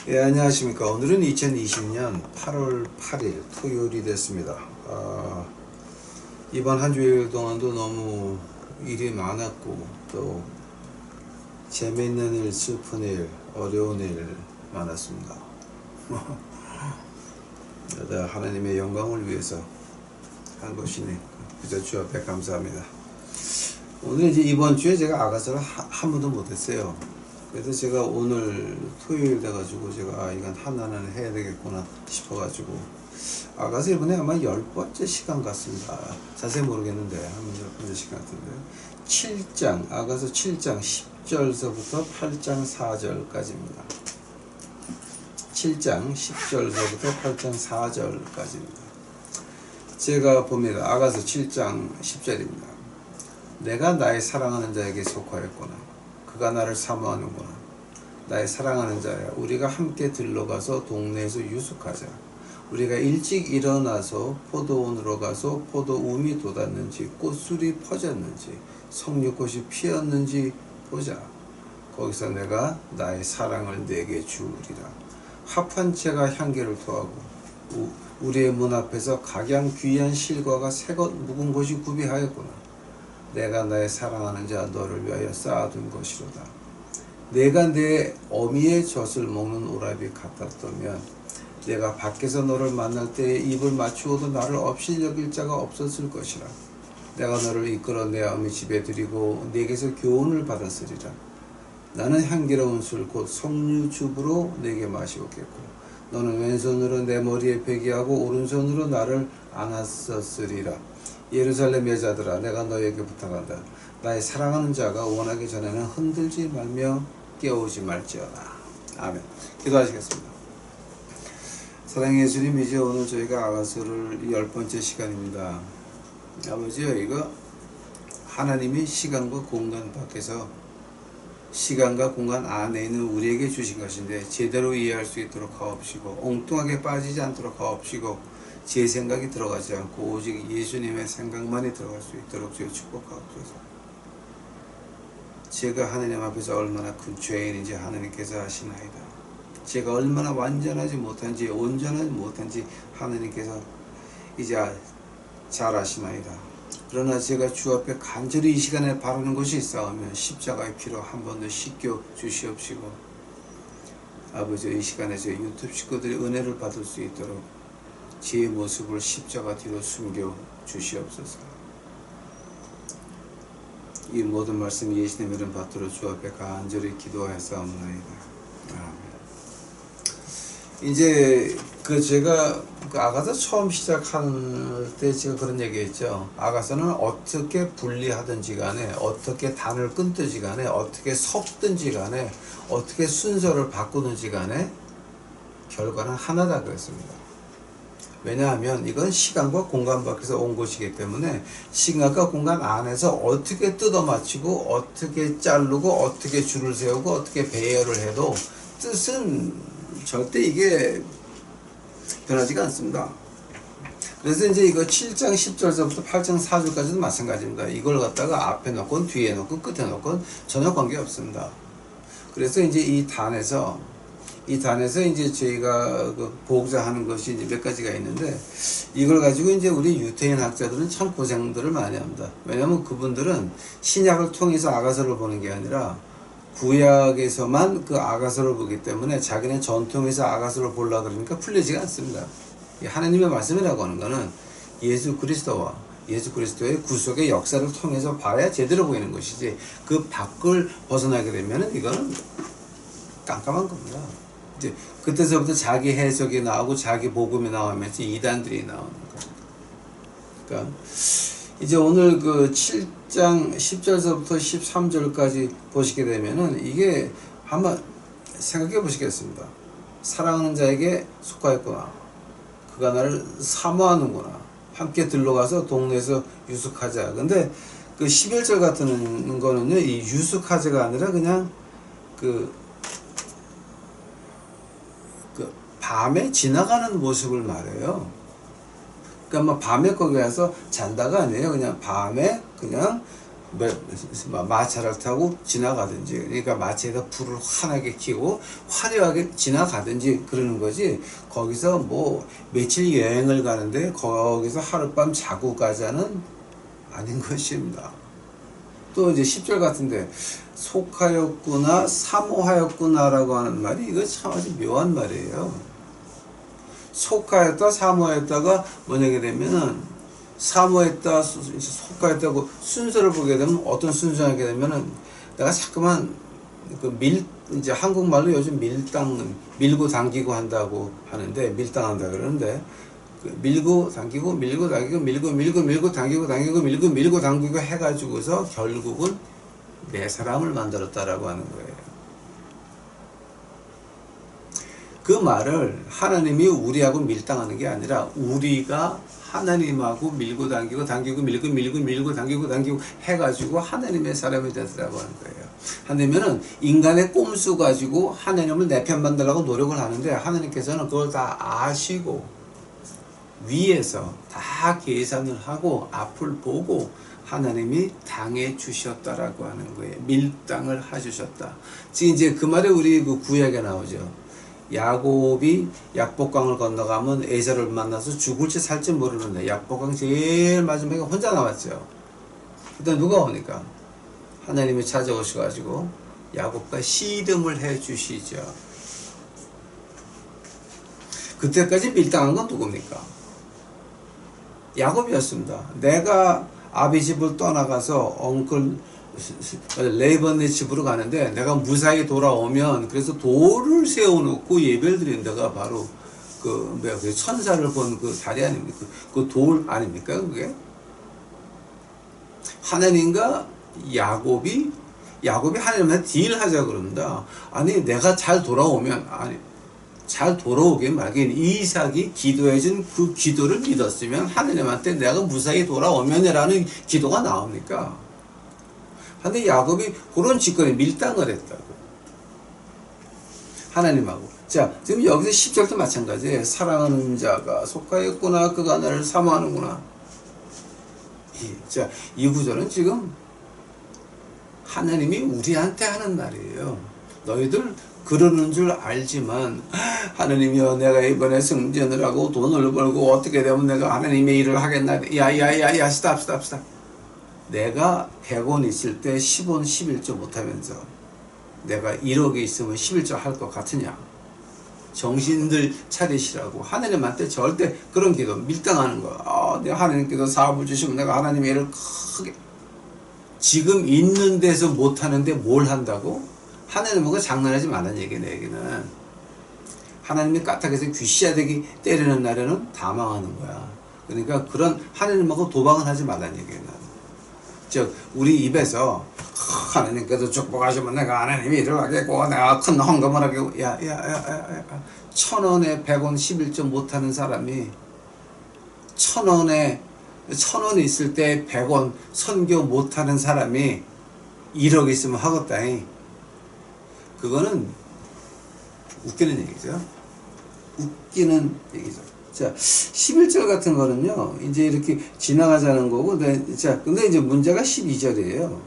예, 안녕하십니까. 오늘은 2020년 8월 8일 토요일이 됐습니다. 이번 한 주일 동안도 너무 일이 많았고, 또 재미있는 일, 슬픈 일, 어려운 일 많았습니다. 하나님의 영광을 위해서 한 것이니 그저 주 앞에 감사합니다. 오늘 이제 이번 주에 제가 아가서를 한 번도 못했어요. 그래서 제가 오늘 토요일 돼가지고 제가 이건 하나는 해야 되겠구나 싶어가지고 아가서 이번에 아마 10번째 시간 같습니다. 자세히 모르겠는데 한번 10번째 시간 같은데 7장 아가서 7장 10절서부터 8장 4절까지입니다. 7장 10절서부터 8장 4절까지입니다. 제가 봅니다. 아가서 7장 10절입니다. 내가 나의 사랑하는 자에게 속하였구나. 그가 나를 사모하는구나. 나의 사랑하는 자야, 우리가 함께 들러가서 동네에서 유숙하자. 우리가 일찍 일어나서 포도원으로 가서 포도움이 돋았는지 꽃술이 퍼졌는지 석류꽃이 피었는지 보자. 거기서 내가 나의 사랑을 내게 주우리라. 합한 채가 향기를 토하고 우리의 문 앞에서 각양 귀한 실과가 새것 묵은 것이 구비하였구나. 내가 나의 사랑하는 자 너를 위하여 쌓아둔 것이로다. 내가 내 어미의 젖을 먹는 오라비 같았다면 내가 밖에서 너를 만날 때에 입을 맞추어도 나를 없이 여길 자가 없었을 것이라. 내가 너를 이끌어 내 어미 집에 들이고 내게서 교훈을 받았으리라. 나는 향기로운 술 곧 석류즙으로 내게 마시었겠고 너는 왼손으로 내 머리에 베개하고 오른손으로 나를 안았었으리라. 예루살렘 여자들아, 내가 너에게 부탁한다. 나의 사랑하는 자가 원하기 전에는 흔들지 말며 깨우지 말지어다. 아멘. 기도하시겠습니다. 사랑의 예수님, 이제 오늘 저희가 아가서를 10번째 시간입니다. 아버지요, 이거 하나님이 시간과 공간 밖에서 시간과 공간 안에 있는 우리에게 주신 것인데 제대로 이해할 수 있도록 하옵시고 엉뚱하게 빠지지 않도록 하옵시고 제 생각이 들어가지 않고 오직 예수님의 생각만이 들어갈 수 있도록 주여 축복하옵소서. 제가 하나님 앞에서 얼마나 큰 죄인인지 하나님께서 아시나이다. 제가 얼마나 완전하지 못한지 온전하지 못한지 하나님께서 이제 잘 아시나이다. 그러나 제가 주 앞에 간절히 이 시간에 바라는 것이 있사오면 십자가의 피로 한 번 더 씻겨 주시옵시고 아버지, 이 시간에 저 유튜브 식구들이 은혜를 받을 수 있도록 제 모습을 십자가 뒤로 숨겨 주시옵소서. 이 모든 말씀 예수님의 이름 받들어 주 앞에 간절히 기도하였사옵나이다. 아멘. 이제 제가 아가서 처음 시작할 때 제가 그런 얘기했죠. 아가서는 어떻게 분리하든지 간에 어떻게 단을 끊든지 간에 어떻게 섞든지 간에 어떻게 순서를 바꾸든지 간에 결과는 하나다 그랬습니다. 왜냐하면 이건 시간과 공간 밖에서 온 것이기 때문에 시간과 공간 안에서 어떻게 뜯어 맞추고 어떻게 자르고 어떻게 줄을 세우고 어떻게 배열을 해도 뜻은 절대 이게 변하지가 않습니다. 그래서 이제 이거 7장 10절서부터 8장 4절까지도 마찬가지입니다. 이걸 갖다가 앞에 놓건 뒤에 놓건 끝에 놓건 전혀 관계없습니다. 그래서 이제 이 단에서 이제 저희가 보고자 하는 것이 이제 몇 가지가 있는데 이걸 가지고 이제 우리 유태인 학자들은 참 고생들을 많이 합니다. 왜냐하면 그분들은 신약을 통해서 아가서를 보는 게 아니라 구약에서만 그 아가서를 보기 때문에 자기는 전통에서 아가서를 보려고 그러니까 풀리지가 않습니다. 하나님의 말씀이라고 하는 것은 예수 그리스도와 예수 그리스도의 구속의 역사를 통해서 봐야 제대로 보이는 것이지 그 밖을 벗어나게 되면 이거는 깜깜한 겁니다. 이제 그때서부터 자기 해석이 나오고 자기 복음이 나오면서 이단들이 나오는 겁니다. 그러니까 이제 오늘 그 7장 10절서부터 13절까지 보시게 되면은 이게 한번 생각해 보시겠습니다. 사랑하는 자에게 속하였구나. 그가 나를 사모하는구나. 함께 들러가서 동네에서 유숙하자. 근데 그 11절 같은 거는요, 이 유숙하자가 아니라 그냥 밤에 지나가는 모습을 말해요. 그러니까 뭐 밤에 거기 가서 잔다가 아니에요. 그냥 밤에 그냥 마차를 타고 지나가든지, 그러니까 마차에다 불을 환하게 켜고 화려하게 지나가든지 그러는 거지, 거기서 뭐 며칠 여행을 가는데 거기서 하룻밤 자고 가자는 아닌 것입니다. 또 이제 10절 같은데 속하였구나 사모하였구나라고 하는 말이, 이거 참 아주 묘한 말이에요. 속하였다 사모하였다가 뭐냐게 되면은, 사모했다, 속하였다고 순서를 보게 되면 어떤 순서를 하게 되면은, 내가 자꾸만 이제 한국말로 요즘 밀고 당기고 한다고 하는데, 밀당한다 그러는데, 밀고 당기고 밀고 당기고 밀고 당기고 밀고 당기고 해가지고서 결국은 내 사람을 만들었다라고 하는 거예요. 그 말을 하나님이 우리하고 밀당하는 게 아니라 우리가 하나님하고 밀고 당기고 밀고 당기고 해가지고 하나님의 사람이 되더라고 하는 거예요. 하나님은 인간의 꼼수 가지고 하나님을 내 편 만들려고 노력을 하는데, 하나님께서는 그걸 다 아시고 위에서 다 계산을 하고 앞을 보고 하나님이 당해 주셨다라고 하는 거예요. 밀당을 해주셨다. 지금 이제 그 말이 우리 그 구약에 나오죠. 야곱이 약복강을 건너가면 에서를 만나서 죽을지 살지 모르는데, 약복강 제일 마지막에 혼자 나왔죠. 그때 누가 오니까 하나님이 찾아오셔가지고 야곱과 씨름을 해 주시죠. 그때까지 밀당한 건 누굽니까? 야곱이었습니다. 내가 아비 집을 떠나가서 엉클 레이번네 집으로 가는데, 내가 무사히 돌아오면, 그래서 돌을 세워놓고 예배를 드린 데가 바로 그 천사를 본 그 다리 아닙니까? 그 돌 아닙니까? 그게 하나님과 야곱이 하나님한테 딜하자 그럽니다. 아니, 내가 잘 돌아오면, 잘 돌아오긴 말긴, 이삭이 기도해준 그 기도를 믿었으면 하나님한테 내가 무사히 돌아오면이라는 기도가 나옵니까? 근데 야곱이 그런 짓거리 밀당을 했다고, 하나님하고. 자, 지금 여기서 10절도 마찬가지예요. 사랑하는 자가 속하였구나, 그가 나를 사모하는구나. 자, 이 구절은 지금 하나님이 우리한테 하는 말이에요. 너희들 그러는 줄 알지만, 하나님이여, 내가 이번에 승진을 하고 돈을 벌고 어떻게 되면 내가 하나님의 일을 하겠나. 야야야야, 스탑. 내가 100원 있을 때 10원 11조 못하면서 내가 1억이 있으면 11조 할 것 같으냐. 정신들 차리시라고. 하나님한테 절대 그런 기도, 밀당하는 거. 내가 하나님께서 사업을 주시면 내가 하나님의 일을 크게, 지금 있는 데서 못하는데 뭘 한다고? 하나님하고 장난하지 말라는 얘기네. 얘기는 하나님이 까딱해서 귀씨아대기 때리는 날에는 다 망하는 거야. 그러니까 그런 하나님하고 도박은 하지 말라는 얘기는, 즉 우리 입에서 하나님께서 축복하시면 내가 하나님이 일을 하겠고 내가 큰 헌금을 하겠고, 야 1,000원에 100원 11점 못하는 사람이 1,000원 있을 때 100원 선교 못하는 사람이 1억 있으면 하겠다잉. 그거는 웃기는 얘기죠. 웃기는 얘기죠. 자, 11절 같은 거는요, 이제 이렇게 지나가자는 거고, 근데 이제 문제가 12절이에요.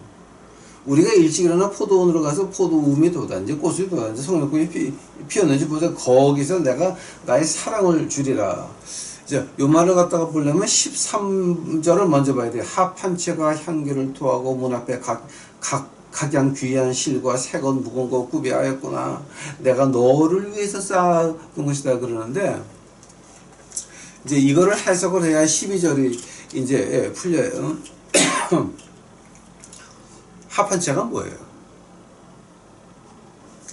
우리가 일찍 일어나 포도원으로 가서 포도움이 돋았는지 꽃이 돋았는지 성령꽃이 피었는지 보자. 거기서 내가 나의 사랑을 주리라. 자, 요 말을 갖다가 보려면 13절을 먼저 봐야 돼요. 합 한 채가 향기를 토하고 문 앞에 각양 귀한 실과 새것 무거운 거 구비하였구나. 내가 너를 위해서 쌓은 것이다 그러는데, 이제 이거를 해석을 해야 12절이 이제 풀려요. 합한채가 뭐예요?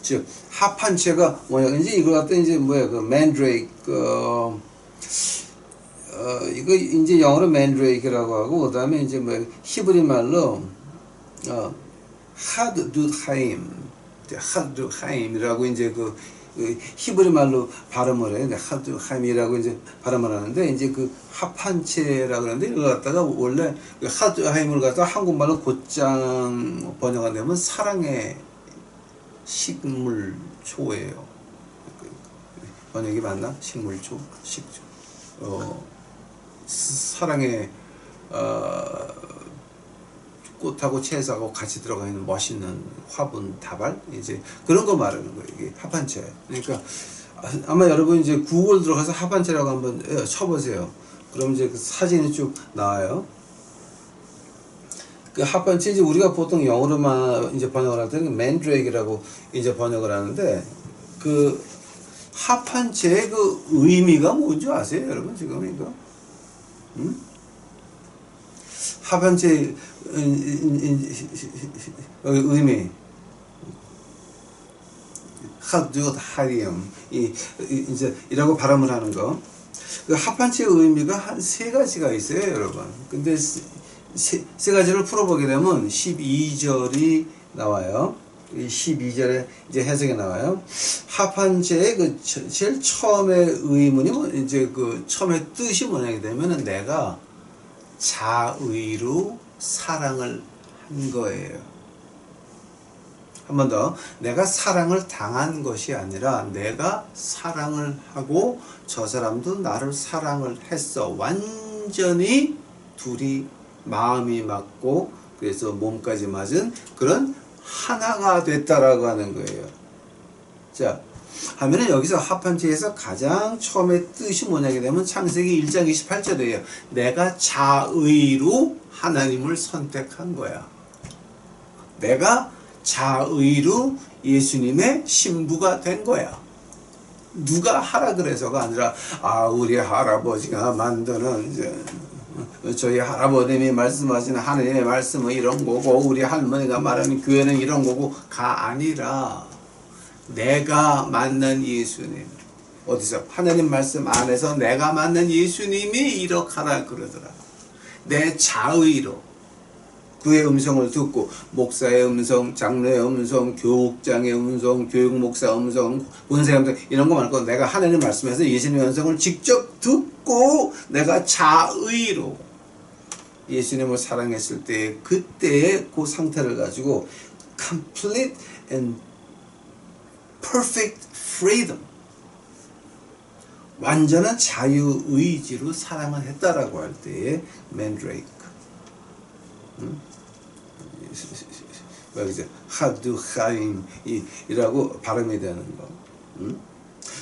즉 합한채가 뭐냐? 이제 이걸 갖다 이제 그 맨드레이크, 이거 이제 영어로 맨드레이크라고 하고, 그다음에 이제 히브리 말로 하드두하임이라고 이제 그 히브리 말로 발음을 해요. 하드하임이라고 이제 발음을 하는데, 이제 그 합한체라고 하는데, 이걸 갖다가 원래 하드하임을 갖다가 한국말로 곧장 번역한 되면 사랑의 식물초예요. 번역이 맞나? 식물초, 식초. 사랑의 꽃하고 채소하고 같이 들어가 있는 멋있는 화분 다발 이제 그런 거 말하는 거예요. 이게 합한채. 그러니까 아마 여러분 이제 구글 들어가서 합한채라고 한번 쳐보세요. 그럼 이제 그 사진이 쭉 나와요. 그 합한채 이제 우리가 보통 영어로만 이제 번역을 할 때는 맨드레이크라고 이제 번역을 하는데 그 합한채의 그 의미가 뭔지 아세요, 여러분 지금 이거? 합한채 의미 하두하리엄 이제 이라고 발음을 하는 거. 그 합한채의 의미가 한 세 가지가 있어요, 여러분. 근데 세 가지를 풀어보게 되면 12절이 나와요. 12절에 이제 해석이 나와요. 합한채의 그 제일 처음에 의문이 뭐 이제 그 처음에 뜻이 뭐냐게 되면은 내가 자의로 사랑을 한 거예요. 한 번 더. 내가 사랑을 당한 것이 아니라 내가 사랑을 하고 저 사람도 나를 사랑을 했어. 완전히 둘이 마음이 맞고 그래서 몸까지 맞은 그런 하나가 됐다라고 하는 거예요. 자, 하면은 여기서 합한채에서 가장 처음에 뜻이 뭐냐게 되면 창세기 1장 28절이에요. 내가 자의로 하나님을 선택한 거야. 내가 자의로 예수님의 신부가 된 거야. 누가 하라 그래서가 아니라 우리 할아버지가 만드는 이제 저희 할아버님이 말씀하시는 하나님의 말씀은 이런 거고 우리 할머니가 말하는 교회는 이런 거고가 아니라 내가 만난 예수님 어디서 하나님 말씀 안에서 내가 만난 예수님이 이렇게 하라 그러더라. 내 자의로 그의 음성을 듣고 목사의 음성, 장로의 음성, 교육장의 음성, 교육목사 음성, 본사의 음성 이런 거 말고 내가 하나님 말씀에서 예수님의 음성을 직접 듣고 내가 자의로 예수님을 사랑했을 때 그때의 그 상태를 가지고 complete and perfect freedom 완전한 자유의지로 사랑을 했다라고 할 때의 맨드레이크 하두하임이라고 발음이 되는 거.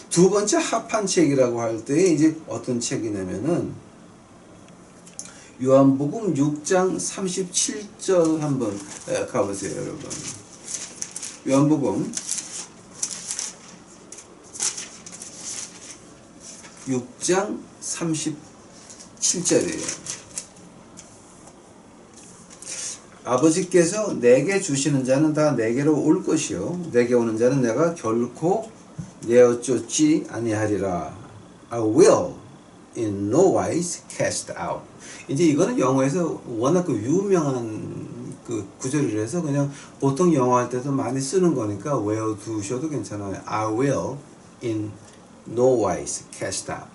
두 번째 합한책이라고 할 때 이제 어떤 책이냐면은 요한복음 6장 37절 한번 가보세요, 여러분. 요한복음 6장 37절이에요. 아버지께서 내게 주시는 자는 다 내게로 올 것이요 내게 오는 자는 내가 결코 내어 쫓지 아니하리라. I will in no wise cast out. 이제 이거는 영어에서 워낙 그 유명한 그 구절이라서 그냥 보통 영어 할 때도 많이 쓰는 거니까 외워두셔도 괜찮아요. I will in no wise cast out.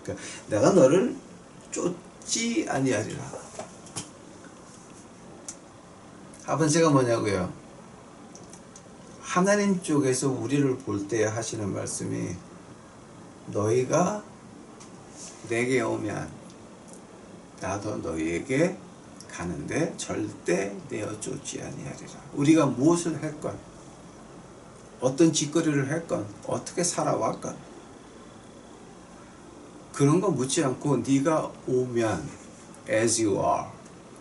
그러니까 내가 너를 쫓지 아니하리라. 합한채가 뭐냐고요? 하나님 쪽에서 우리를 볼 때 하시는 말씀이 너희가 내게 오면 나도 너희에게 가는데 절대 내어 쫓지 아니하리라. 우리가 무엇을 했건 어떤 짓거리를 했건 어떻게 살아왔건 그런 거 묻지 않고 네가 오면 as you are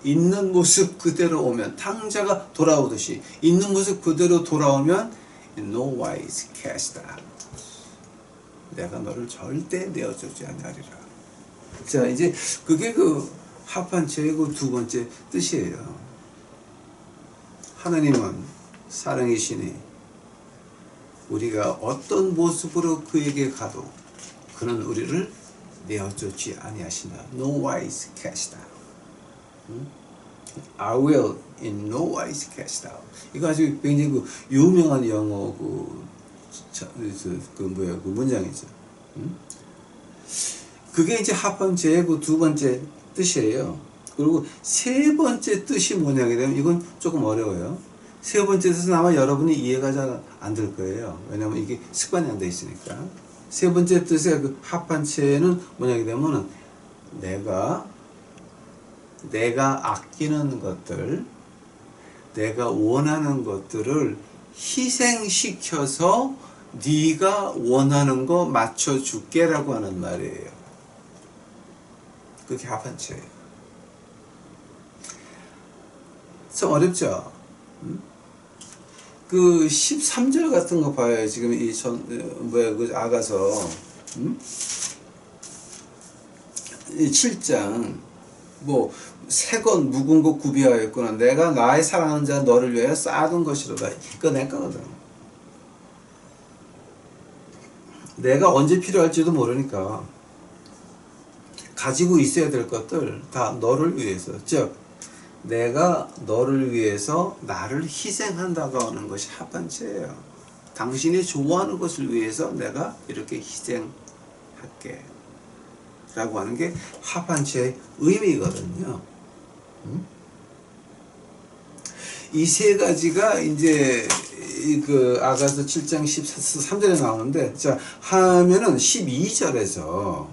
있는 모습 그대로 오면 탕자가 돌아오듯이 있는 모습 그대로 돌아오면 in no wise cast out. 내가 너를 절대 내어주지 아니하리라. 자, 이제 그게 그 합한채의 그 두 번째 뜻이에요. 하나님은 사랑이시니 우리가 어떤 모습으로 그에게 가도 그는 우리를 내어주지 아니하신다. No wise cast out. I will in no wise cast out. 이거 아주 굉장히 그 유명한 영어 그 문장이죠. 그게 이제 합한채의 그 두 번째 뜻이에요. 그리고 세 번째 뜻이 뭐냐게 되면 이건 조금 어려워요. 세 번째 뜻은 아마 여러분이 이해가 잘 안 될 거예요. 왜냐하면 이게 습관이 안 돼 있으니까. 세 번째 뜻의 그 합한채는 뭐냐게 되면 내가 아끼는 것들 내가 원하는 것들을 희생시켜서 네가 원하는 거 맞춰줄게 라고 하는 말이에요. 그게 하반체예요. 참 어렵죠? 그 13절 같은 거 봐요. 지금 그 아가서, 이 7장, 새 것 묵은 것 구비하였구나. 내가 나의 사랑하는 자 너를 위하여 쌓아둔 것이로다. 그거 내 거거든. 내가 언제 필요할지도 모르니까 가지고 있어야 될 것들 다 너를 위해서, 즉 내가 너를 위해서 나를 희생한다고 하는 것이 하반체예요. 당신이 좋아하는 것을 위해서 내가 이렇게 희생할게 라고 하는 게 하반체의 의미거든요. 이 세 가지가 이제 그 아가서 7장 13절에 나오는데, 자 하면은 12절에서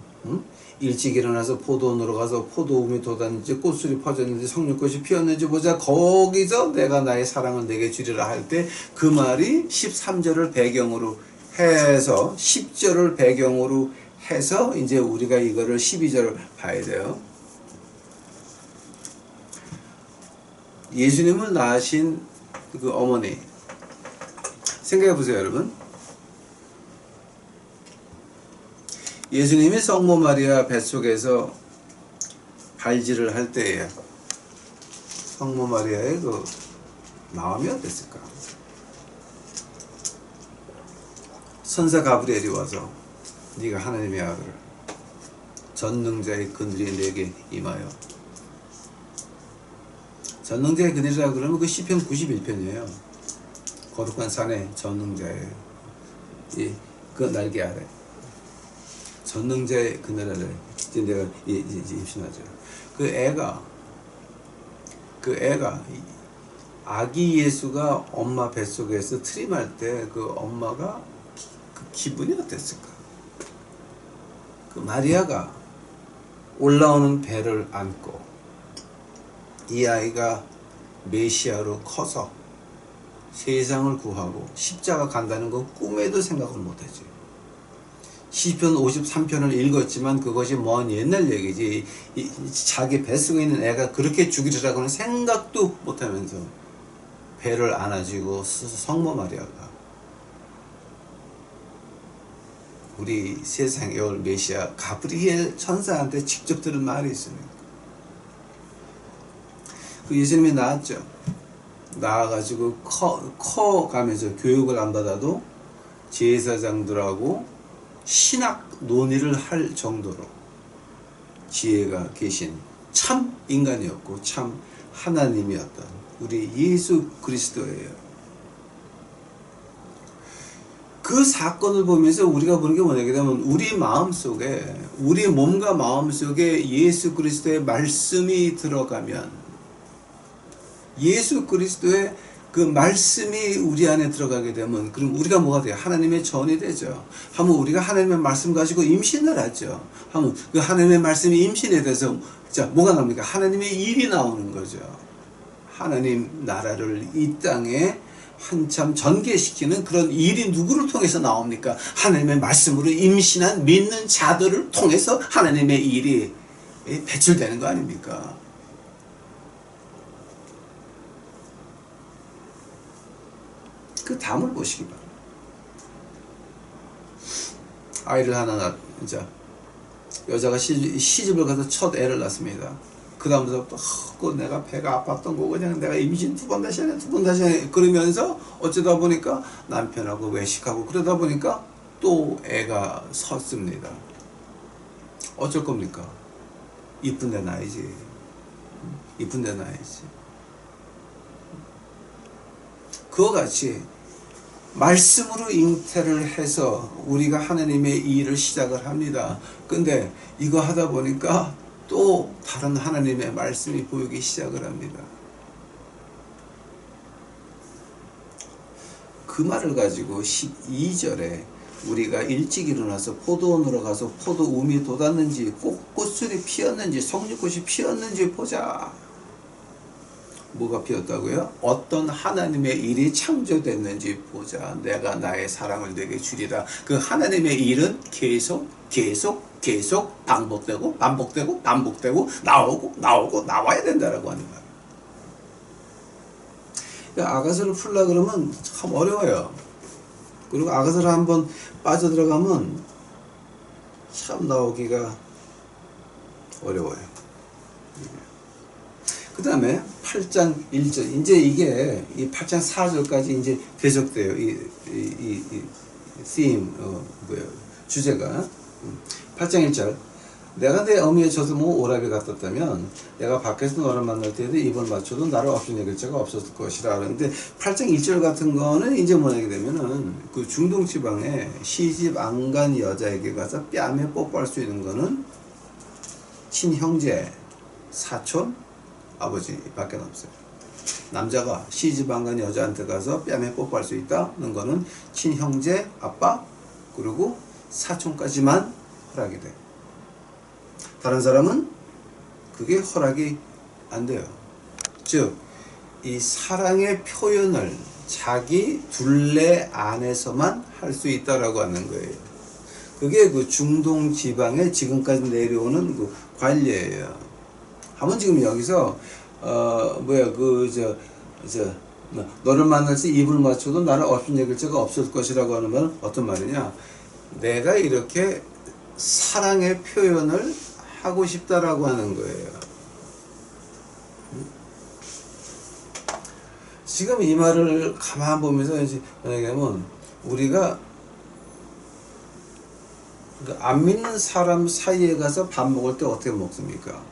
일찍 일어나서 포도원으로 가서 포도움이 돋았는지 꽃술이 퍼졌는지 석류꽃이 피었는지 보자. 거기서 내가 나의 사랑을 내게 주리라 할 때 그 말이 13절을 배경으로 해서 10절을 배경으로 해서 이제 우리가 이거를 12절을 봐야 돼요. 예수님을 낳으신 그 어머니 생각해 보세요, 여러분. 예수님이 성모 마리아 뱃속에서 발질을 할 때에 성모 마리아의 그 마음이 어땠을까? 선사 가브리엘이 와서 네가 하나님의 아들 전능자의 그늘이 내게 임하여. 전능자의 그늘이라고 그러면 그 시편 91편이에요. 거룩한 산에 전능자의 그 날개 아래 전능자의 그늘 아래 이제 내가 이제 임신하죠. 그 애가 아기 예수가 엄마 뱃속에서 트림할 때 그 엄마가 그 기분이 어땠을까? 그 마리아가 올라오는 배를 안고 이 아이가 메시아로 커서 세상을 구하고 십자가 간다는 건 꿈에도 생각을 못했지. 시편 53편을 읽었지만 그것이 먼 옛날 얘기지. 자기 뱃속에 있는 애가 그렇게 죽이리라고는 생각도 못하면서 배를 안아주고 성모 마리아가 우리 세상에 올 메시아 가브리엘 천사한테 직접 들은 말이 있습니다. 그 예수님이 나왔죠. 나와가지고 커가면서 교육을 안 받아도 제사장들하고 신학 논의를 할 정도로 지혜가 계신 참 인간이었고 참 하나님이었던 우리 예수 그리스도예요. 그 사건을 보면서 우리가 보는 게 뭐냐게 되면 우리 마음속에, 우리 몸과 마음속에 예수 그리스도의 말씀이 들어가면, 예수 그리스도의 그 말씀이 우리 안에 들어가게 되면 그럼 우리가 뭐가 돼요? 하나님의 전이 되죠. 하면 우리가 하나님의 말씀 가지고 임신을 하죠. 하면 그 하나님의 말씀이 임신에 대해서 자 뭐가 나옵니까? 하나님의 일이 나오는 거죠. 하나님 나라를 이 땅에 한참 전개시키는 그런 일이 누구를 통해서 나옵니까? 하나님의 말씀으로 임신한 믿는 자들을 통해서 하나님의 일이 배출되는 거 아닙니까? 그 다음을 보시기 바랍니다. 아이를 하나 낳자. 여자가 시집을 가서 첫 애를 낳습니다. 그 다음부터 내가 배가 아팠던 거 그냥 내가 임신 두 번 다시 하네 그러면서 어쩌다 보니까 남편하고 외식하고 그러다 보니까 또 애가 섰습니다. 어쩔 겁니까? 이쁜 데 낳아야지. 이쁜 데 낳아야지. 그와 같이 말씀으로 잉태를 해서 우리가 하나님의 일을 시작을 합니다. 근데 이거 하다 보니까 또 다른 하나님의 말씀이 보이기 시작을 합니다. 그 말을 가지고 12절에 우리가 일찍 일어나서 포도원으로 가서 포도움이 돋았는지 꽃술이 피었는지 석류꽃이 피었는지 보자. 뭐가 비었다고요? 어떤 하나님의 일이 창조됐는지 보자. 내가 나의 사랑을 내게 주리라. 그 하나님의 일은 계속 반복되고 나오고 나와야 된다라고 하는 거예요. 그러니까 아가서를 풀라 그러면 참 어려워요. 그리고 아가서를 한번 빠져들어가면 참 나오기가 어려워요. 그 다음에 8장 1절, 이제 이게 이 8장 4절까지 이제 계속돼요. 이 theme, 주제가. 8장 1절. 내가 내 어미의 젖으면 오라비 같았다면 내가 밖에서 너를 만날 때에도 입을 맞춰도 나를 없인 여길 자가 없었을 것이라. 그러는데 8장 1절 같은 거는 이제 뭐냐게 되면은 그 중동 지방에 시집 안 간 여자에게 가서 뺨에 뽀뽀할 수 있는 거는 친형제, 사촌, 아버지밖에 없어요. 남자가 시집 안 간 여자한테 가서 뺨에 뽀뽀할 수 있다는 거는 친형제, 아빠, 그리고 사촌까지만 허락이 돼요. 다른 사람은 그게 허락이 안 돼요. 즉, 이 사랑의 표현을 자기 둘레 안에서만 할 수 있다라고 하는 거예요. 그게 그 중동 지방에 지금까지 내려오는 그 관례예요. 한번 지금 여기서 너를 만날 때 입을 맞춰도 나를 없인 여길 자가 없을 것이라고 하는 말은 어떤 말이냐? 내가 이렇게 사랑의 표현을 하고 싶다라고 하는 거예요. 지금 이 말을 가만 보면서 이제 뭐냐면 우리가 안 믿는 사람 사이에 가서 밥 먹을 때 어떻게 먹습니까?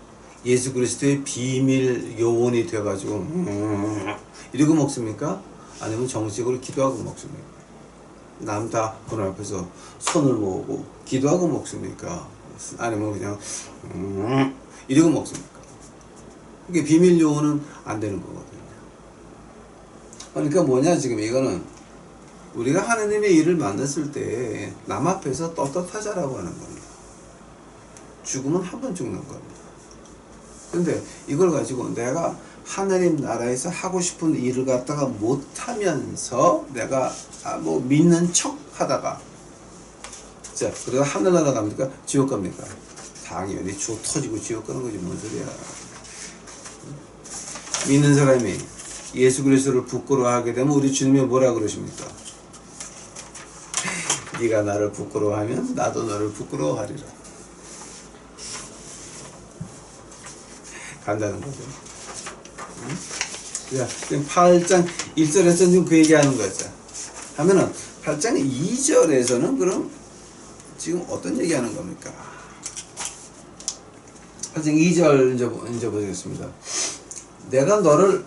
예수 그리스도의 비밀 요원이 돼가지고 이러고 먹습니까? 아니면 정식으로 기도하고 먹습니까? 남 다 그런 앞에서 손을 모으고 기도하고 먹습니까? 아니면 그냥 이러고 먹습니까? 이게 비밀 요원은 안 되는 거거든요. 그러니까 뭐냐, 지금 이거는 우리가 하나님의 일을 만났을 때 남 앞에서 떳떳하자라고 하는 겁니다. 죽으면 한 번 죽는 겁니다. 근데 이걸 가지고 내가 하나님 나라에서 하고 싶은 일을 갖다가 못하면서 내가 뭐 믿는 척 하다가, 자, 그래서 하늘나라 갑니까? 지옥 갑니까? 당연히 죽어 터지고 지옥 가는 거지, 뭔 소리야. 믿는 사람이 예수 그리스도를 부끄러워하게 되면 우리 주님이 뭐라 그러십니까? 네가 나를 부끄러워하면 나도 너를 부끄러워하리라. 간다는 거죠. 자, 지금 8장 1절에서 지금 그 얘기하는 거죠. 하면은 8장 2절에서는 그럼 지금 어떤 얘기하는 겁니까? 8장 2절 이제 보겠습니다. 내가 너를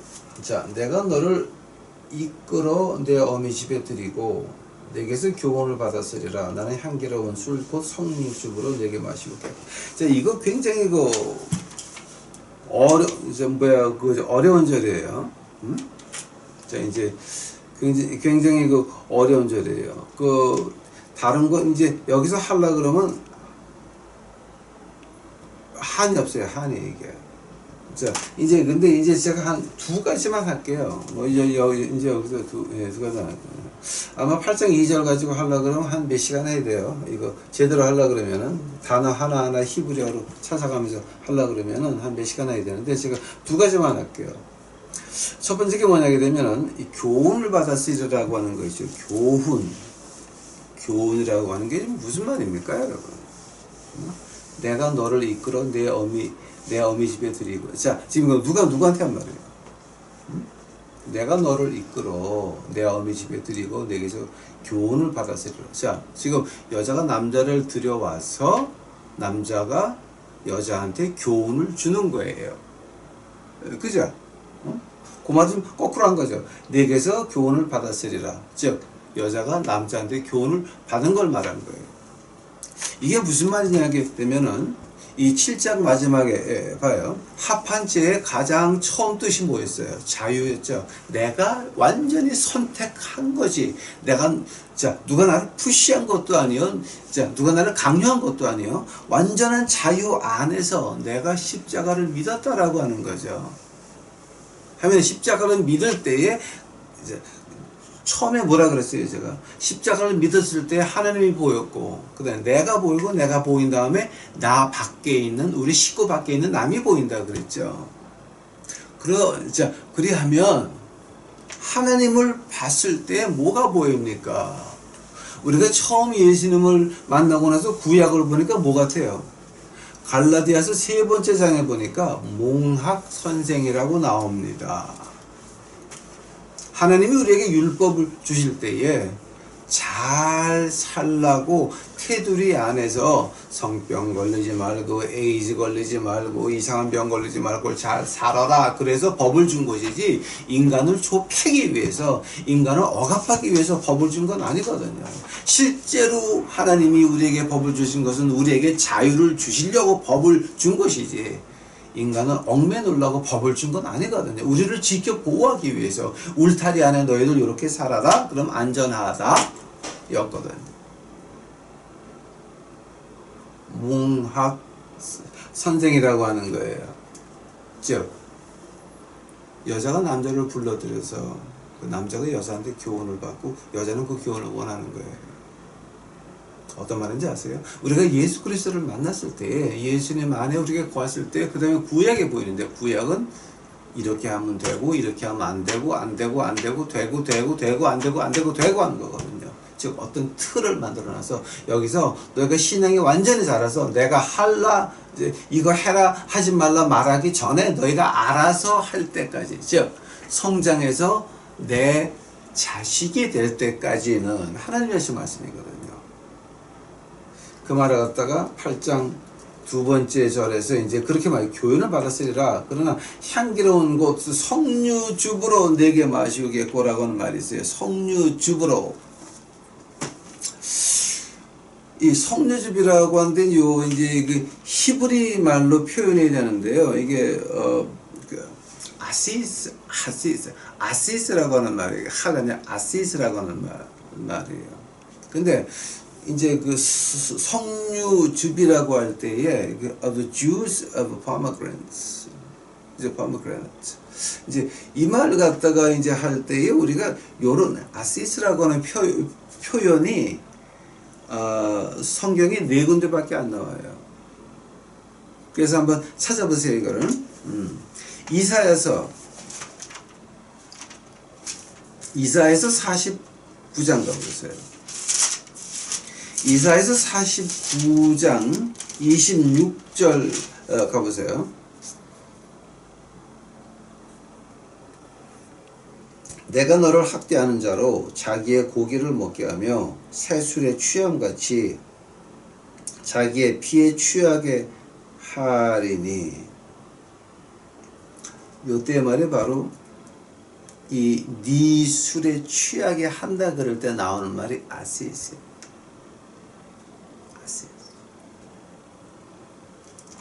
이끌어 내 어미 집에 들이고 내게서 교훈을 받았으리라. 나는 향기로운 술 곧 성령즙으로 내게 마시고 겠다. 자, 이거 굉장히 어려운 절이에요. 자, 이제 굉장히 어려운 절이에요. 다른 거 이제 여기서 하려 그러면 한이 없어요. 한이 이게. 자, 근데 이제 제가 한 두 가지만 할게요. 이제 여기서 두 가지 할게요. 아마 8장 2절 가지고 하려 그러면 한 몇 시간 해야 돼요. 이거 제대로 하려 그러면은 단어 하나하나 히브리어로 찾아가면서 하려 그러면은 한 몇 시간 해야 되는데 제가 두 가지만 할게요. 첫 번째 게 뭐냐게 되면은 이 교훈을 받았으리라고 하는 거 있죠. 교훈이라고 하는 게 무슨 말입니까, 여러분? 내가 너를 이끌어 내 어미 집에 들이고. 자, 지금 누가 누구한테 한 말이에요? 내가 너를 이끌어 내 어미 집에 들이고 내게서 교훈을 받았으리라. 자, 지금 여자가 남자를 들여와서 남자가 여자한테 교훈을 주는 거예요. 그죠? 그 말은 거꾸로 한 거죠. 내게서 교훈을 받았으리라. 즉, 여자가 남자한테 교훈을 받은 걸 말하는 거예요. 이게 무슨 말이냐게 되면은 이 7장 마지막에 봐요. 합한죄의 가장 처음 뜻이 뭐였어요? 자유였죠. 내가 완전히 선택한 거지. 누가 나를 푸시한 것도 아니요. 누가 나를 강요한 것도 아니요. 완전한 자유 안에서 내가 십자가를 믿었다라고 하는 거죠. 하면 십자가를 믿을 때에 이제 처음에 뭐라 그랬어요? 제가 십자가를 믿었을 때 하나님이 보였고 그 다음에 내가 보이고 내가 보인 다음에 나 밖에 있는 우리 식구 밖에 있는 남이 보인다 그랬죠. 그리하면 하나님을 봤을 때 뭐가 보입니까? 우리가 처음 예수님을 만나고 나서 구약을 보니까 뭐 같아요? 갈라디아서 3번째 장에 보니까 몽학 선생이라고 나옵니다. 하나님이 우리에게 율법을 주실 때에 잘 살라고 테두리 안에서 성병 걸리지 말고 에이즈 걸리지 말고 이상한 병 걸리지 말고 잘 살아라 그래서 법을 준 것이지 인간을 좁히기 위해서 인간을 억압하기 위해서 법을 준 건 아니거든요. 실제로 하나님이 우리에게 법을 주신 것은 우리에게 자유를 주시려고 법을 준 것이지 인간은 얽매 놓으려고 법을 준 건 아니거든요. 우리를 지켜 보호하기 위해서 울타리 안에 너희들 이렇게 살아라 그럼 안전하다 였거든요. 몽학 선생이라고 하는 거예요. 즉 여자가 남자를 불러들여서 그 남자가 여자한테 교훈을 받고 여자는 그 교훈을 원하는 거예요. 어떤 말인지 아세요? 우리가 예수 그리스도를 만났을 때 예수님 안에 우리가 거했을 때 그 다음에 구약이 보이는데 구약은 이렇게 하면 되고 이렇게 하면 안 되고 안 되고 안 되고 되고 되고 되고 안 되고 안 되고 되고 하는 거거든요. 즉 어떤 틀을 만들어놔서 여기서 너희가 신앙이 완전히 자라서 내가 할라 이거 해라 하지 말라 말하기 전에 너희가 알아서 할 때까지 즉 성장해서 내 자식이 될 때까지는 하나님의 말씀이거든요. 그 말을 갖다가 8장 2번째 절에서 이제 그렇게 말해 교훈을 받았으리라. 그러나 향기로운 곳 석류즙으로 내게 마시우겠고라고 하는 말이 있어요. 석류즙으로. 이 석류즙이라고 하는데 요 이제 그 히브리 말로 표현해야 되는데요. 이게 그 아시스라고 하는 말이에요. 하가 아니라 아시스라고 하는 말이에요. 근데 이제 그 석류즙이라고 할 때에 of the juice of pomegranates, 이제 pomegranate. 이제 이 말을 갖다가 이제 할 때에 우리가 요런 아시스라고 하는 표현이 성경에 4군데밖에 안 나와요. 그래서 한번 찾아보세요 이거를. 이사야서 49장 가보세요. 이사야서 49장 26절 가보세요. 내가 너를 학대하는 자로 자기의 고기를 먹게 하며 새술에 취함같이 자기의 피에 취하게 하리니 요때 말이 바로 이 네 술에 취하게 한다 그럴 때 나오는 말이 아시스.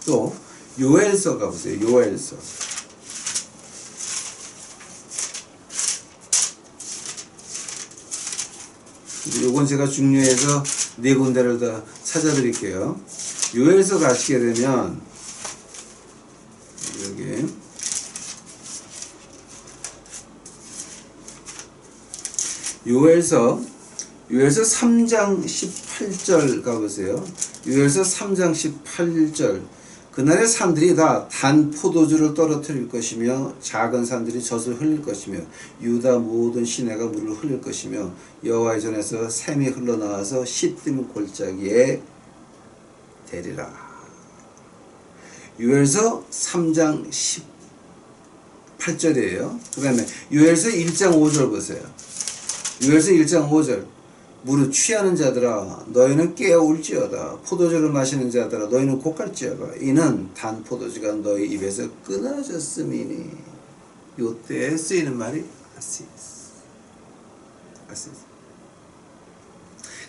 또 요엘서 가보세요. 요엘서 요건 제가 중요해서 4군데를 다 찾아드릴게요. 요엘서 가시게 되면 여기 요엘서 3장 18절 가보세요. 요엘서 3장 18절 그날의 산들이 다 단 포도주를 떨어뜨릴 것이며 작은 산들이 젖을 흘릴 것이며 유다 모든 시내가 물을 흘릴 것이며 여호와의 전에서 샘이 흘러나와서 시딤 골짜기에 되리라. 요엘서 3장 18절이에요. 그 다음에 요엘서 1장 5절 보세요. 요엘서 1장 5절 무릇 취하는 자들아 너희는 깨어울지어다. 포도주를 마시는 자들아 너희는 곡할지어다. 이는 단 포도주가 너희 입에서 끊어졌음이니. 요때 쓰이는 말이 아시스.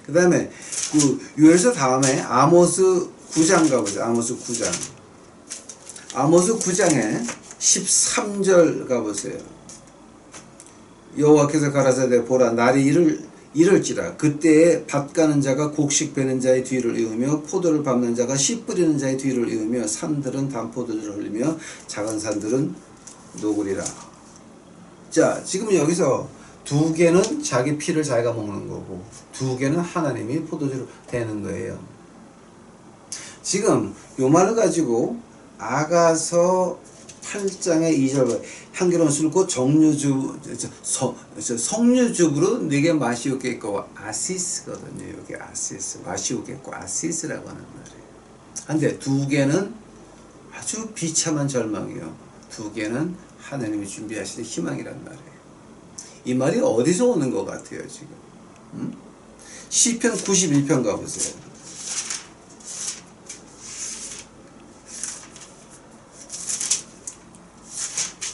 그 다음에 그 요엘서 다음에 아모스 9장 가보죠. 아모스 9장. 아모스 9장에 13절 가보세요. 여호와께서 가라사대 보라 날이 이럴지라 그때에 밭 가는 자가 곡식 베는 자의 뒤를 이으며 포도를 밟는 자가 씨 뿌리는 자의 뒤를 이으며 산들은 단포도주를 흘리며 작은 산들은 녹으리라. 자, 지금 여기서 두 개는 자기 피를 자기가 먹는 거고 두 개는 하나님이 포도주로 되는 거예요. 지금 요 말을 가지고 아가서 8장의 2절 향기로운 술 곧 정류주 석류즙으로 네게 마시우겠고 아시스거든요. 여기 아시스 마시우겠고 아시스라고 하는 말이에요. 근데 두 개는 아주 비참한 절망이요. 두 개는 하나님이 준비하시는 희망이란 말이에요. 이 말이 어디서 오는 것 같아요 지금? 시편 91편 가보세요.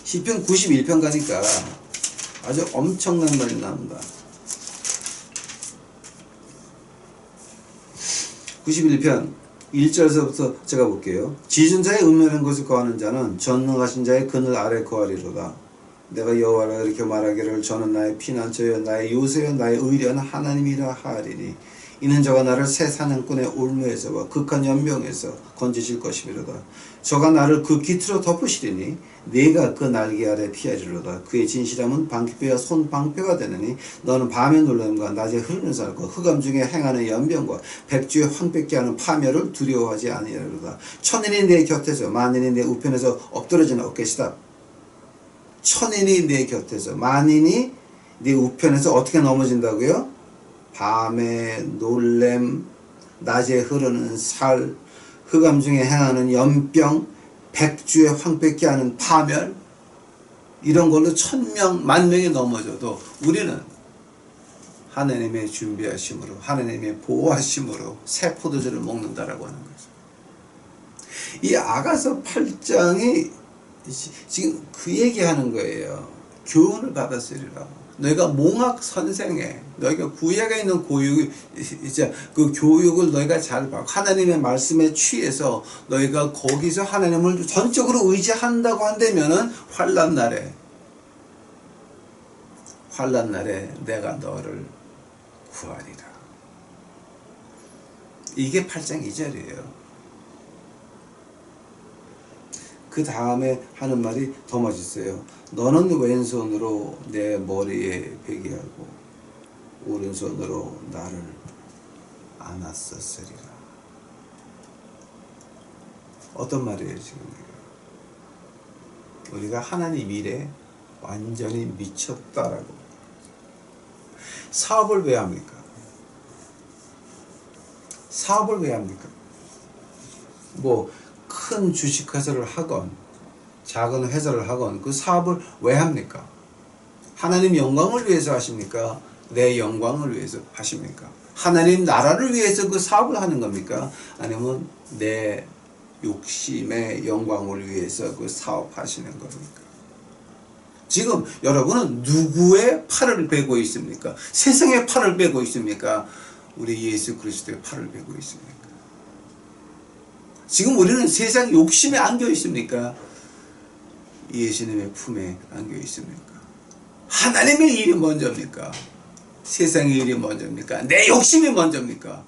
시편 91편 가니까 아주 엄청난 말이 나온다. 91편 1절서부터 제가 볼게요. 지은 자의 은밀한 곳에 거하는 자는 전능하신 자의 그늘 아래 거하리로다. 내가 여호와라 이렇게 말하기를 저는 나의 피난처여 나의 요새여 나의 의리한 하나님이라 하리니 이는 저가 나를 새 사냥꾼의 올무에서와 극한 연병에서 건지실 것이미로다. 저가 나를 그 깃으로 덮으시리니 내가 그 날개 아래 피하리로다. 그의 진실함은 방패와 손방패가 되느니 너는 밤의 놀람과 낮에 흐르는 살과 흑암 중에 행하는 연병과 백주에 황백게 하는 파멸을 두려워하지 아니하리로다. 천인이 내 곁에서 만인이 내 우편에서 엎드러지는 없겠시다. 천인이 내 곁에서 만인이 내 우편에서 어떻게 넘어진다고요? 밤에 놀램, 낮에 흐르는 살, 흑암 중에 행하는 연병, 백주에 황폐케 하는 파멸, 이런 걸로 1000명, 10,000명이 넘어져도 우리는 하나님의 준비하심으로, 하나님의 보호하심으로 새 포도주를 먹는다라고 하는 거죠. 이 아가서 8장이 지금 그 얘기하는 거예요. 교훈을 받았으리라. 너희가 몽학 선생에 너희가 구약에 있는 고유 이제 그 교육을 너희가 잘 받고 하나님의 말씀에 취해서 너희가 거기서 하나님을 전적으로 의지한다고 한다면은 환난 날에 내가 너를 구하리라. 이게 8장 2절이에요. 그 다음에 하는 말이 더 멋있어요. 너는 왼손으로 내 머리에 베게 하고 오른손으로 나를 안았었으리라. 어떤 말이에요 지금? 우리가 하나님 일에 완전히 미쳤다라고. 사업을 왜 합니까? 사업을 왜 합니까? 뭐 큰 주식회사를 하건 작은 회사를 하건 그 사업을 왜 합니까? 하나님 영광을 위해서 하십니까? 내 영광을 위해서 하십니까? 하나님 나라를 위해서 그 사업을 하는 겁니까? 아니면 내 욕심의 영광을 위해서 그 사업하시는 겁니까? 지금 여러분은 누구의 팔을 베고 있습니까? 세상의 팔을 베고 있습니까? 우리 예수 그리스도의 팔을 베고 있습니까? 지금 우리는 세상 욕심에 안겨 있습니까? 예수님의 품에 안겨 있습니까? 하나님의 일이 먼저입니까? 세상의 일이 먼저입니까? 내 욕심이 먼저입니까?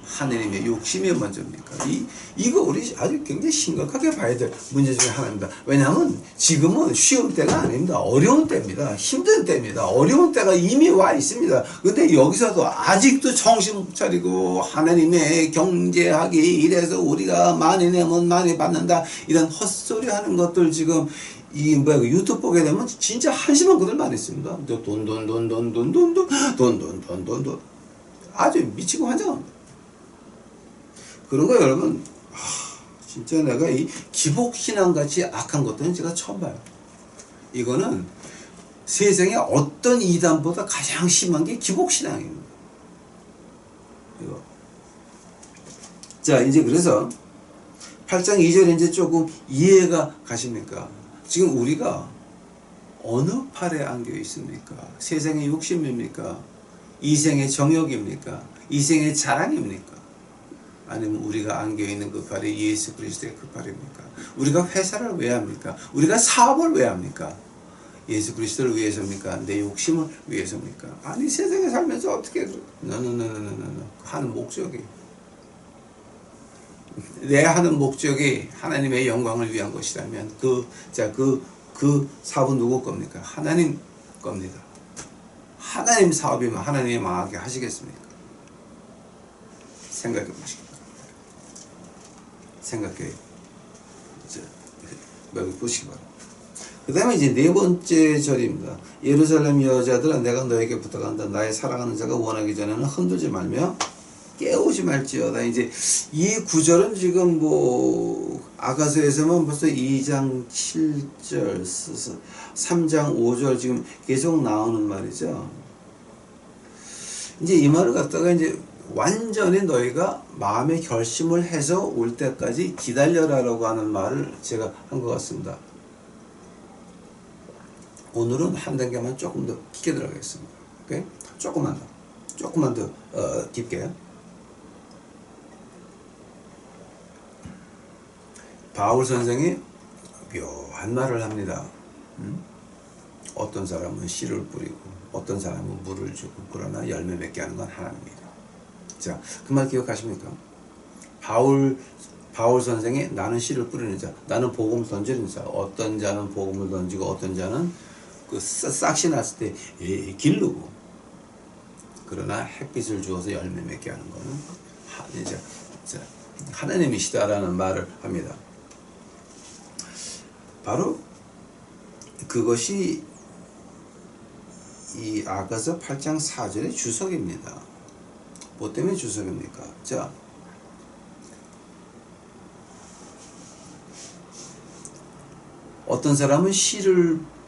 하나님의 욕심이 먼저입니까? 이거 우리 아주 굉장히 심각하게 봐야 될 문제 중에 하나입니다. 왜냐하면 지금은 쉬운 때가 아닙니다. 어려운 때입니다. 힘든 때입니다. 어려운 때가 이미 와 있습니다. 근데 여기서도 아직도 정신 차리고 하나님의 경제하기 이래서 우리가 많이 내면 많이 받는다 이런 헛소리 하는 것들 지금 유튜브 보게 되면 진짜 한심한 것들 많이 있습니다. 돈 아주 미치고 환장합니다. 그런 거 여러분 진짜 내가 이 기복신앙같이 악한 것들은 제가 처음 봐요. 이거는 세상에 어떤 이단보다 가장 심한 게 기복신앙입니다. 이거. 자 이제 그래서 8장 2절 이제 조금 이해가 가십니까? 지금 우리가 어느 팔에 안겨 있습니까? 세상의 욕심입니까? 이생의 정욕입니까? 이생의 자랑입니까? 아니면 우리가 안겨있는 그 팔이 예수 그리스도의 그 팔입니까? 우리가 회사를 왜 합니까? 우리가 사업을 왜 합니까? 예수 그리스도를 위해서입니까? 내 욕심을 위해서입니까? 아니 세상에 살면서 어떻게 하는 목적이 내 하는 목적이 하나님의 영광을 위한 것이라면 그 그 사업은 누구 겁니까? 하나님 겁니다. 하나님 사업이면 하나님이 망하게 하시겠습니까? 생각해 보시기 바랍니다. 생각해 보시기 바랍니다. 그 다음에 이제 네 번째 절입니다. 예루살렘 여자들아 내가 너에게 부탁한다. 나의 사랑하는 자가 원하기 전에는 흔들지 말며 깨우지 말지어다. 이제 이 구절은 지금 뭐 아가서에서만 벌써 2장 7절, 3장 5절 지금 계속 나오는 말이죠. 이제 이 말을 갖다가 이제 완전히 너희가 마음의 결심을 해서 올 때까지 기다려라라고 하는 말을 제가 한 것 같습니다. 오늘은 한 단계만 조금 더 깊게 들어가겠습니다. 오케이? 조금만 더 깊게. 바울 선생이 묘한 말을 합니다. 어떤 사람은 씨를 뿌리고 어떤 사람은 물을 주고 그러나 열매 맺게 하는 건 하나님입니다. 자, 그 말 기억하십니까? 바울 선생이 나는 씨를 뿌리는 자, 나는 복음을 던지는 자, 어떤 자는 복음을 던지고 어떤 자는 그 싹시 났을 때 기르고 그러나 햇빛을 주어서 열매 맺게 하는 것은 이제 하나님이시다라는 말을 합니다. 바로 그것이 이 아가서 8장 4절의 주석입니다. 뭐 때문에 주석입니까? 자, 어떤 사람은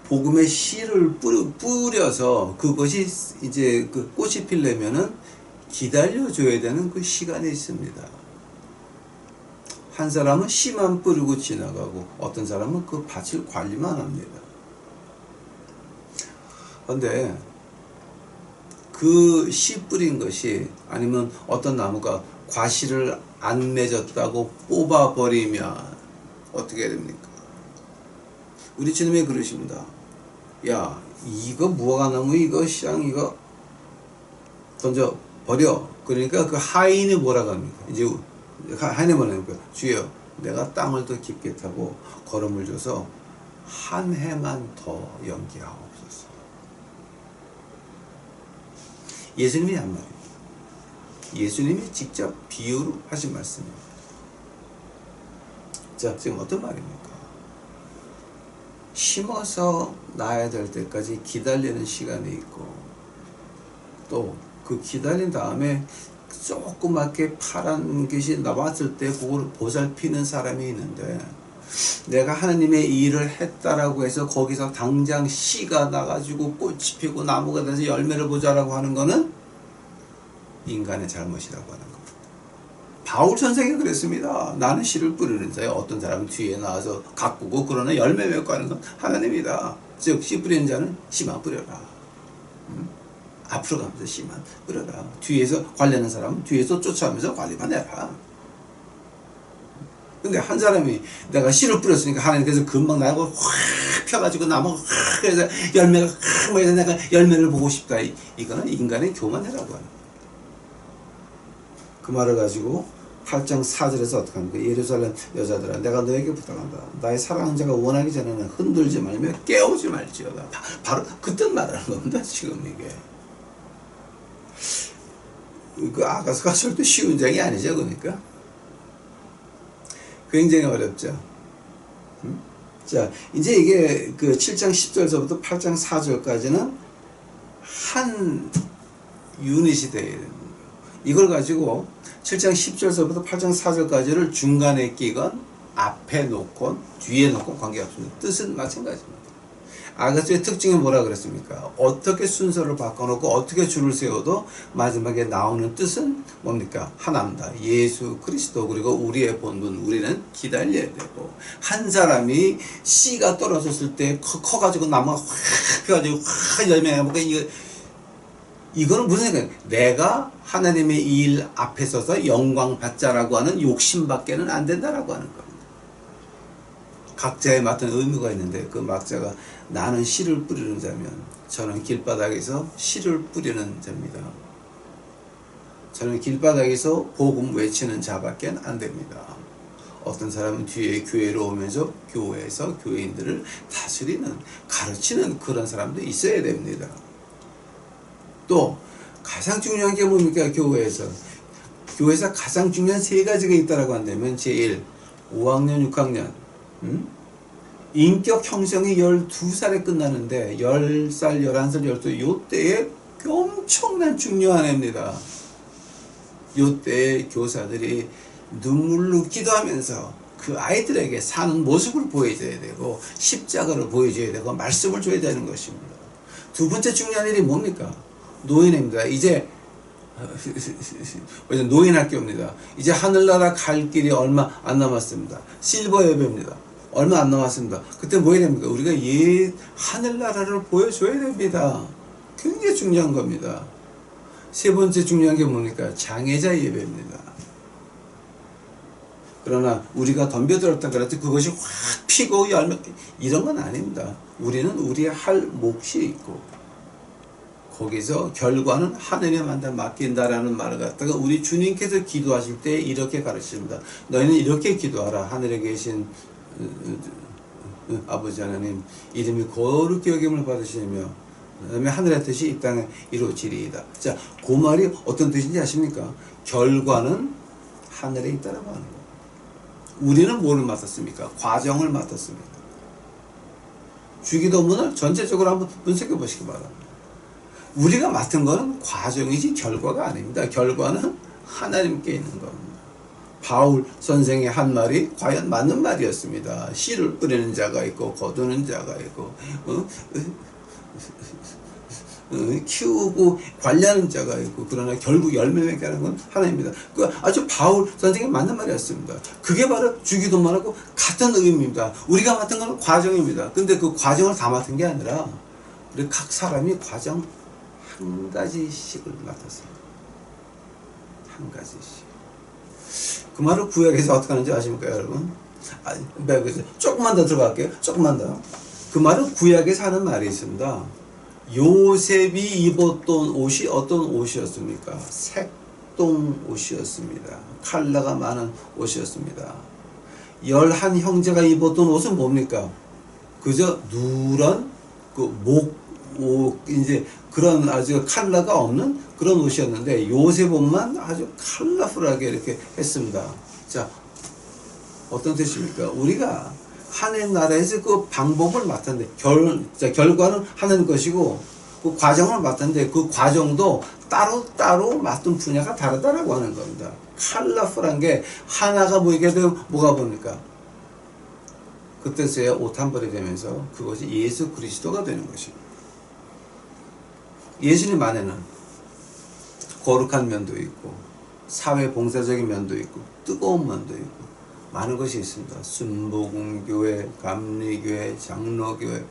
복음의 씨를 뿌려서 그것이 이제 그 꽃이 피려면은 기다려줘야 되는 그 시간이 있습니다. 한 사람은 씨만 뿌리고 지나가고 어떤 사람은 그 밭을 관리만 합니다. 그런데 그 씨 뿌린 것이 아니면 어떤 나무가 과실을 안 맺었다고 뽑아버리면 어떻게 됩니까? 우리 주님이 그러십니다. 야, 이거 무화과나무 이거 씨랑 이거 던져 버려. 그러니까 그 하인이 뭐라고 합니까? 이제 하인이 뭐라고 합니까? 주여, 내가 땅을 더 깊게 타고 걸음을 줘서 한 해만 더 연기하옵소서. 예수님이 한 말입니다. 예수님이 직접 비유로 하신 말씀입니다. 자, 지금 어떤 말입니까? 심어서 나야 될 때까지 기다리는 시간이 있고 또 그 기다린 다음에 조그맣게 파란 것이 나왔을 때 그걸 보살피는 사람이 있는데 내가 하나님의 일을 했다라고 해서 거기서 당장 씨가 나가지고 꽃이 피고 나무가 돼서 열매를 보자라고 하는 거는 인간의 잘못이라고 하는 겁니다. 바울 선생이 그랬습니다. 나는 씨를 뿌리는 자요. 어떤 사람은 뒤에 나와서 가꾸고 그러나 열매 맺고 하는 건 하나님이다. 즉 씨 뿌리는 자는 씨만 뿌려라. 앞으로 가면서 씨만 뿌려라. 뒤에서 관리하는 사람은 뒤에서 쫓아가면서 관리만 해라. 근데 한 사람이 내가 씨를 뿌렸으니까 하나님께서 금방 나하고 확 펴가지고 나무가 확 해서 열매가 확 모여서 내가 열매를 보고 싶다. 이거는 인간의 교만이라고 하는 거예요. 그 말을 가지고 8장 4절에서 어떻게 합니까? 예루살렘 여자들아 내가 너에게 부탁한다. 나의 사랑하는 자가 원하기 전에는 흔들지 말며 깨우지 말지어다. 바로 그뜻 말하는 겁니다. 지금 이게. 그 아가서가 절대 쉬운 장이 아니죠. 그러니까. 굉장히 어렵죠. 자, 이제 이게 그 7장 10절서부터 8장 4절까지는 한 유닛이 되어야 됩니다. 이걸 가지고 7장 10절서부터 8장 4절까지를 중간에 끼건 앞에 놓건 뒤에 놓건 관계없습니다. 뜻은 마찬가지입니다. 아가서의 특징이 뭐라 그랬습니까? 어떻게 순서를 바꿔놓고 어떻게 줄을 세워도 마지막에 나오는 뜻은 뭡니까? 하나입니다. 예수 그리스도 그리고 우리의 본분 우리는 기다려야 되고 한 사람이 씨가 떨어졌을 때 커가지고 나무가 확 펴가지고 확 열매가 뭔가 이거는 무슨 생각이에요? 내가 하나님의 일 앞에 서서 영광 받자라고 하는 욕심밖에는 안 된다라고 하는 겁니다. 각자의 맡은 의무가 있는데 그 막자가 나는 씨를 뿌리는 자면 저는 길바닥에서 씨를 뿌리는 자입니다. 저는 길바닥에서 복음 외치는 자밖에 안 됩니다. 어떤 사람은 뒤에 교회로 오면서 교회에서 교회인들을 다스리는, 가르치는 그런 사람도 있어야 됩니다. 또 가장 중요한 게 뭡니까? 교회에서 가장 중요한 세 가지가 있다라고 한다면, 제1, 5학년 6학년 인격 형성이 12살에 끝나는데 10살, 11살, 12살 요때에 엄청난 중요한 해입니다. 요때 교사들이 눈물로 기도하면서 그 아이들에게 사는 모습을 보여줘야 되고, 십자가를 보여줘야 되고, 말씀을 줘야 되는 것입니다. 두 번째 중요한 일이 뭡니까? 노인입니다. 이제 노인학교입니다. 이제 하늘나라 갈 길이 얼마 안 남았습니다. 실버 예배입니다. 얼마 안 남았습니다. 그때 뭐 해야 됩니까? 우리가 하늘나라를 보여줘야 됩니다. 굉장히 중요한 겁니다. 세 번째 중요한 게 뭡니까? 장애자 예배입니다. 그러나 우리가 덤벼들었다 그래도 그것이 확 피고 열매, 이런 건 아닙니다. 우리는 우리의 할 몫이 있고, 거기서 결과는 하느님한테 맡긴다라는 말을 갖다가 우리 주님께서 기도하실 때 이렇게 가르칩니다. 너희는 이렇게 기도하라. 하늘에 계신 아버지 하나님, 이름이 거룩히 여김을 받으시며 그다음에 하늘의 뜻이 이 땅에 이루어지리이다. 자, 그 말이 어떤 뜻인지 아십니까? 결과는 하늘에 있다라고 하는 거예요. 우리는 뭐를 맡았습니까? 과정을 맡았습니다. 주기도문을 전체적으로 한번 분석해 보시기 바랍니다. 우리가 맡은 것은 과정이지 결과가 아닙니다. 결과는 하나님께 있는 겁니다. 바울 선생의 한 말이 과연 맞는 말이었습니다. 씨를 뿌리는 자가 있고 거두는 자가 있고 키우고 관리하는 자가 있고, 그러나 결국 열매 맺게 하는 건 하나입니다. 그 아주 바울 선생이 맞는 말이었습니다. 그게 바로 주기도문하고 같은 의미입니다. 우리가 맡은 건 과정입니다. 근데 그 과정을 다 맡은 게 아니라 우리 각 사람이 과정 한 가지씩을 맡았습니다. 한 가지씩. 그 말을 구약에서 어떻게 하는지 아십니까, 여러분? 조금만 더 들어갈게요. 조금만 더. 그 말은 구약에서 하는 말이 있습니다. 요셉이 입었던 옷이 어떤 옷이었습니까? 색동 옷이었습니다. 컬러가 많은 옷이었습니다. 11형제가 입었던 옷은 뭡니까? 그저 누런 이제 그런 아주 컬러가 없는 그런 옷이었는데, 요셉 옷만 아주 컬러풀하게 이렇게 했습니다. 자, 어떤 뜻입니까? 우리가 하나님 나라에서 그 방법을 맡았는데, 결과는 하는 것이고, 그 과정을 맡았는데, 그 과정도 따로따로 맡은 분야가 다르다라고 하는 겁니다. 컬러풀한 게 하나가 보이게 되면 뭐가 봅니까? 그때서야 옷 한 벌이 되면서 그것이 예수 그리스도가 되는 것입니다. 예수님 안에는 거룩한 면도 있고, 사회 봉사적인 면도 있고, 뜨거운 면도 있고, 많은 것이 있습니다. 순복음교회, 감리교회, 장로교회,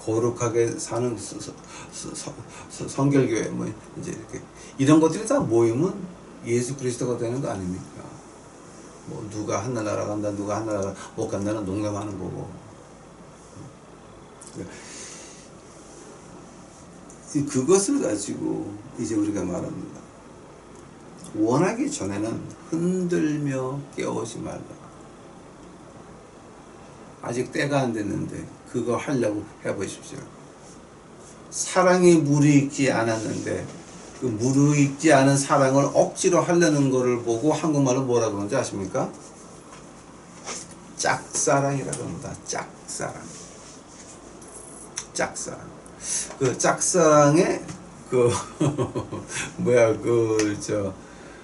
거룩하게 사는 성결교회, 뭐 이제 이렇게 이런 것들이 다 모이면 예수 그리스도가 되는 거 아닙니까? 뭐 누가 하늘나라 간다, 누가 하늘나라 못 간다는 농담하는 거고. 그것을 가지고 이제 우리가 말합니다. 원하기 전에는 흔들며 깨우지 말라. 아직 때가 안 됐는데 그거 하려고 해보십시오. 사랑이 무르익지 않았는데 그 무르익지 않은 사랑을 억지로 하려는 거를 보고 한국말로 뭐라 그러는지 아십니까? 짝사랑이라고 합니다. 짝사랑. 짝사랑. 그 짝사랑의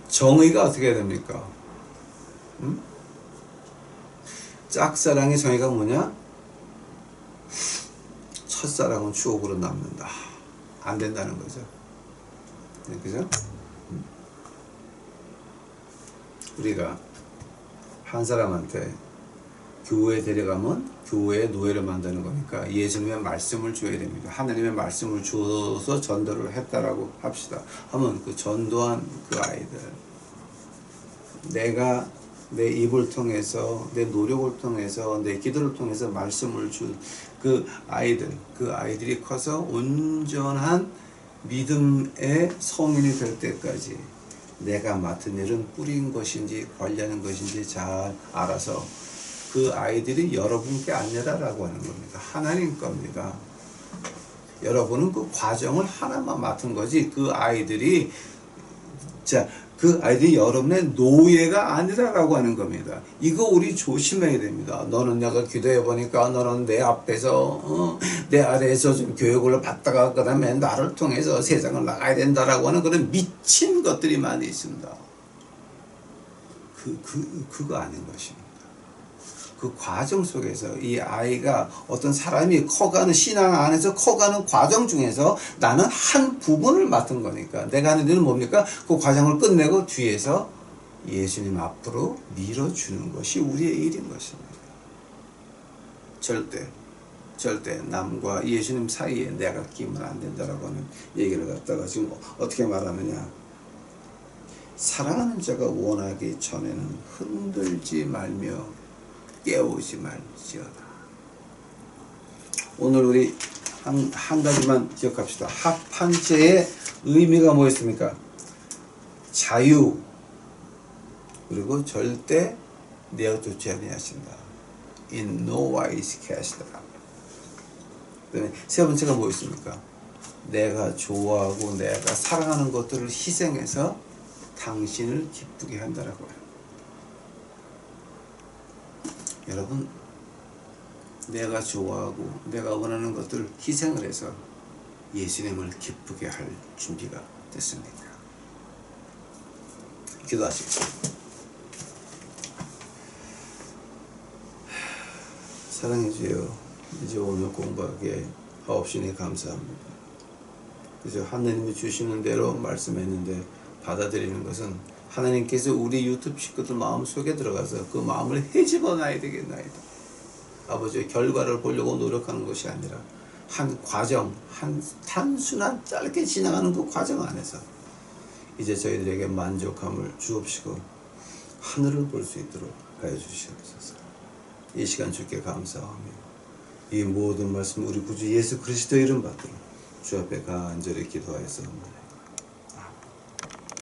정의가 어떻게 해야 됩니까? 짝사랑의 정의가 뭐냐? 첫사랑은 추억으로 남는다. 안 된다는 거죠. 그죠? 우리가 한 사람한테 교회에 데려가면 교회의 노예를 만드는 거니까 예수님의 말씀을 줘야 됩니다. 하나님의 말씀을 주어서 전도를 했다라고 합시다. 하면 그 전도한 그 아이들, 내가 내 입을 통해서, 내 노력을 통해서, 내 기도를 통해서 말씀을 준 그 아이들이 커서 온전한 믿음의 성인이 될 때까지 내가 맡은 일은 뿌린 것인지 관리하는 것인지 잘 알아서 그 아이들이 여러분께 아니라라고 하는 겁니다. 하나님 겁니다. 여러분은 그 과정을 하나만 맡은 거지 그 아이들이 그 아이들이 여러분의 노예가 아니라라고 하는 겁니다. 이거 우리 조심해야 됩니다. 너는 내가 기도해 보니까 너는 내 앞에서 내 아래에서 좀 교육을 받다가 그 다음에 나를 통해서 세상을 나가야 된다라고 하는 그런 미친 것들이 많이 있습니다. 그거 아닌 것입니다. 그 과정 속에서 이 아이가 어떤 사람이 커가는 신앙 안에서 커가는 과정 중에서 나는 한 부분을 맡은 거니까 내가 하는 일은 뭡니까? 그 과정을 끝내고 뒤에서 예수님 앞으로 밀어주는 것이 우리의 일인 것입니다. 절대 남과 예수님 사이에 내가 끼면 안 된다라고 하는 얘기를 갖다가 지금 어떻게 말하느냐. 사랑하는 자가 원하기 전에는 흔들지 말며 깨우지 말지어다. 오늘 우리 한 가지만 기억합시다. 합한죄의 의미가 뭐였습니까? 자유, 그리고 절대 내어놓지 아니하신다. In no wise cast out. 그다음에 세 번째가 뭐였습니까? 내가 좋아하고 내가 사랑하는 것들을 희생해서 당신을 기쁘게 한다라고 해요. 여러분, 내가 좋아하고 내가 원하는 것들 희생을 해서 예수님을 기쁘게 할 준비가 됐습니다. 기도하시겠습니다. 사랑해 주여, 이제 오늘 공부하게 하옵시니 감사합니다. 그래서 하나님이 주시는 대로 말씀했는데 받아들이는 것은 하나님께서 우리 유튜브 식구들 마음속에 들어가서 그 마음을 헤집어놔야 되겠나이다. 아버지의 결과를 보려고 노력하는 것이 아니라 한 과정, 한 단순한 짧게 지나가는 그 과정 안에서 이제 저희들에게 만족함을 주옵시고 하늘을 볼 수 있도록 하여 주시옵소서. 이 시간 주께 감사하며 이 모든 말씀 우리 구주 예수 그리스도 이름 받들어 주 앞에 간절히 기도하였사옵나이다.